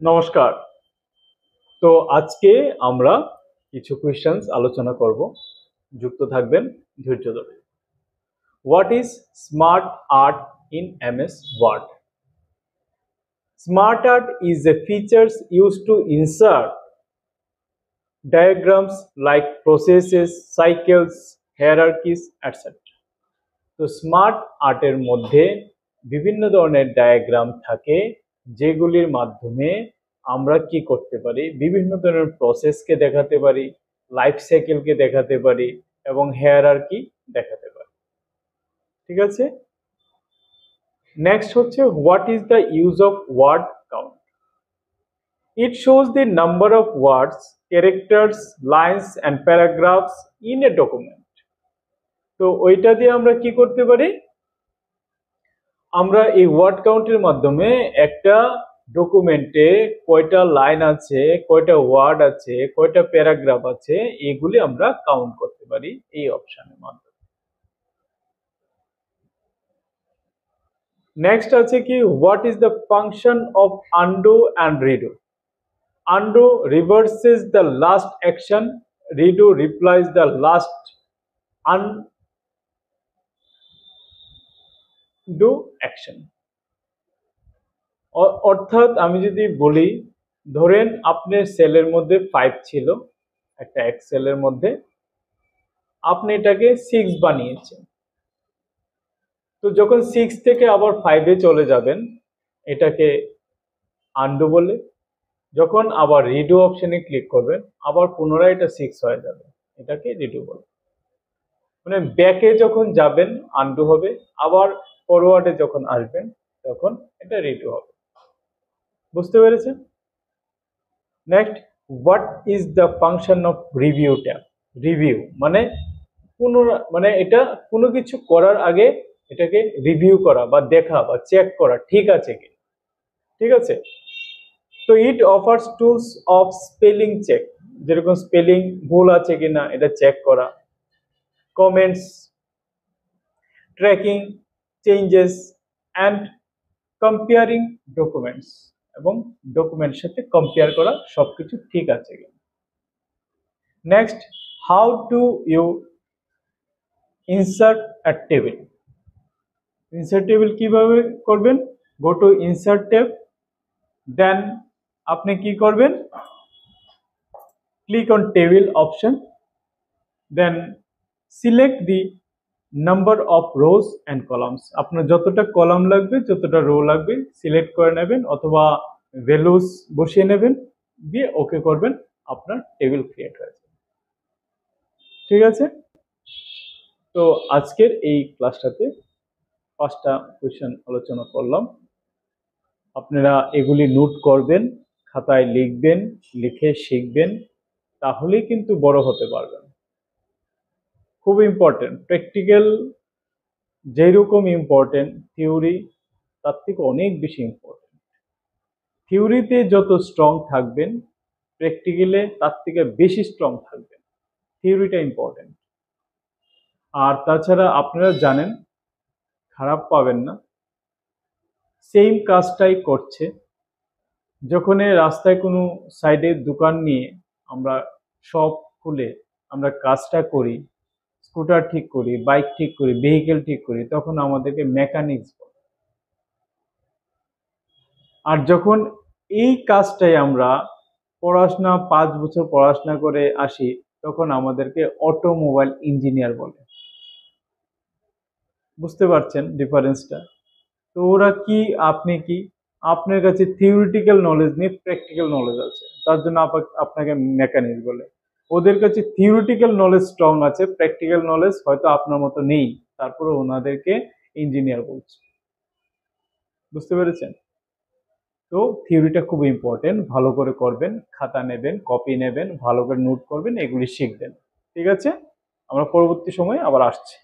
নমস্কার। তো আজকে আমরা কিছু কোয়েশ্চেন্স আলোচনা করব। যুক্ত থাকবেন ধৈর্য ধরে। What is smart art in MS word? Smart art is a features used to insert diagrams like processes, cycles, hierarchies, etc. তো স্মার্ট আর্টের মধ্যে বিভিন্ন ধরনের ডায়াগ্রাম থাকে, যেগুলির মাধ্যমে আমরা কি করতে পারি, বিভিন্ন ধরনের প্রসেসকে দেখাতে পারি, লাইফ সাইকেলকে দেখাতে পারি এবং হায়ারার্কি দেখাতে পারি। ঠিক আছে। নেক্সট হচ্ছে what is the use of word count? It shows the number of words, characters, lines and paragraphs in a document. তো ওইটা দিয়ে আমরা কি করতে পারি, আমরা এই ওয়ার্ড কাউন্টের মাধ্যমে একটা ডকুমেন্টে কয়টা লাইন আছে, কয়টা ওয়ার্ড আছে, কয়টা প্যারাগ্রাফ আছে, এগুলি আমরা কাউন্ট করতে পারি এই অপশনের মাধ্যমে। নেক্সট আছে কি, what is the function of undo and redo? Undo reverses the last action, redo replies the last undo action. অর্থাৎ আমি যদি বলি, ধরেন আপনার সেলের মধ্যে 5 ছিল, একটা এক্সেলের মধ্যে আপনি এটাকে 6 বানিয়েছেন। তো যখন 6 থেকে আবার 5-এ চলে যাবেন, এটাকে আনডু বলে। যখন আবার রিডু অপশনে ক্লিক করবেন, আবার পুনরায় এটা 6 হয়ে যাবে, এটাকে রিডু বলে। মানে ব্যাকে যখন যাবেন আনডু হবে, আবার ফরওয়ার্ডে যখন আসবেন তখন এটা রিডু হবে। বুঝতে পেরেছেন? Next, what is the function of review tab? Review মানে মানে এটা কোনো কিছু করার আগে এটাকে রিভিউ করা বা দেখা বা চেক করা ঠিক আছে কি। ঠিক আছে। তো it offers tools of spelling check, যেরকম স্পেলিং ভুল আছে কিনা এটা চেক করা, comments, tracking changes and comparing documents, এবং ডকুমেন্টের সাথে কম্পেয়ার করা সবকিছু ঠিক আছে কিনা। Next, how do you insert a table? Insert table কিভাবে করবেন? Go to insert tab, then আপনি কি করবেন, click on table option, then select the number of rows and columns. আপনার যতটা কলাম লাগবে, যতটা রো লাগবে সিলেক্ট করে নেবেন, অথবা ভ্যালুস বসিয়ে নেবেন, দিয়ে ওকে করবেন, আপনার টেবিল ক্রিয়েট হয়েছে। ঠিক আছে। তো আজকের এই ক্লাসটাতে 5টা কোয়েশ্চেন আলোচনা করলাম। আপনারা এগুলি নোট করবেন, খাতায় লিখবেন, লিখে শিখবেন, তাহলেই কিন্তু বড় হতে পারবেন। খুব ইম্পর্টেন্ট। প্র্যাকটিক্যাল যেরকম ইম্পর্টেন্ট থিওরি, তার থেকে অনেক বেশি ইম্পর্টেন্ট। থিওরিতে যত স্ট্রং থাকবেন, প্র্যাকটিক্যালে তার থেকে বেশি স্ট্রং থাকবেন। থিওরিটা ইম্পর্টেন্ট। আর তাছাড়া আপনারা জানেন, খারাপ পাবেন না, সেম কাজটাই করছে যখন রাস্তায় কোনো সাইডে দোকান নিয়ে আমরা শপ খুলে আমরা কাজটা করি, স্কুটার ঠিক করি, বাইক ঠিক করি, ভেহিকেল ঠিক করি, তখন আমাদেরকে মেকানিক্স বলে। আর যখন এই কাজটাই আমরা পড়াশোনা 5 বছর পড়াশোনা করে আসি, তখন আমাদেরকে অটোমোবাইল ইঞ্জিনিয়ার বলে। বুঝতে পারছেন ডিফারেন্সটা? তো ওরা কি, আপনি কি, আপনার কাছে থিওরিটিক্যাল নলেজ নেই, প্র্যাকটিক্যাল নলেজ আছে, তার জন্য আপনাকে মেকানিক্স বলে। ওদের কাছে থিওরিটিক্যাল নলেজ স্ট্রং আছে, প্র্যাকটিক্যাল নলেজ হয়তো আপনার মতো নেই, তারপরে ওনাদেরকে ইঞ্জিনিয়ার বলছে। বুঝতে পেরেছেন? তো থিওরিটা খুব ইম্পর্টেন্ট, ভালো করে করবেন, খাতা নেবেন, কপি নেবেন, ভালো করে নোট করবেন, এগুলি শিখবেন। ঠিক আছে, আমরা পরবর্তী সময়ে আবার আসছি।